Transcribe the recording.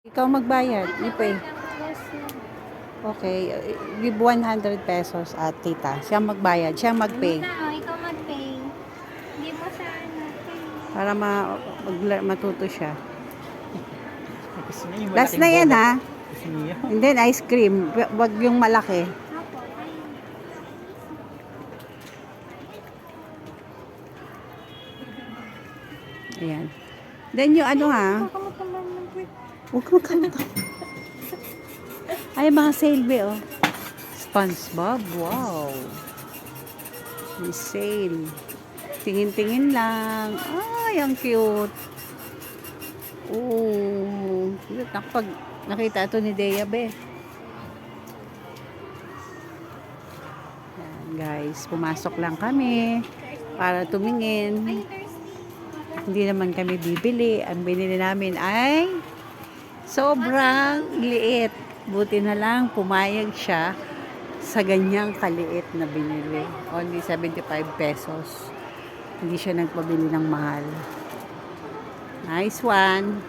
Ikaw magbayad, ipay. Okay, give 100 pesos at tita. Siya magbayad, siya magpay. Ikaw mag-pay. Hindi mo sa pay. Para matuto siya. Gusto niya yung Last malaking na yan bola. ha. Gusto niya. And then ice cream. Wag yung malaki. Apo, Ayan. Then yung ano ha. Huwag mo kanta. Ay, mga sale oh. SpongeBob, wow. May sale. Tingin-tingin lang. Ay, ang cute. Oh, cute. Pag nakita ito ni Dea, be. Ayan, guys, pumasok lang kami para tumingin. Hindi naman kami bibili. Ang binili namin ay sobrang liit. Buti na lang pumayag siya sa ganyang kaliit na binili. Only 75 pesos. Hindi siya nagpabili ng mahal. Nice one.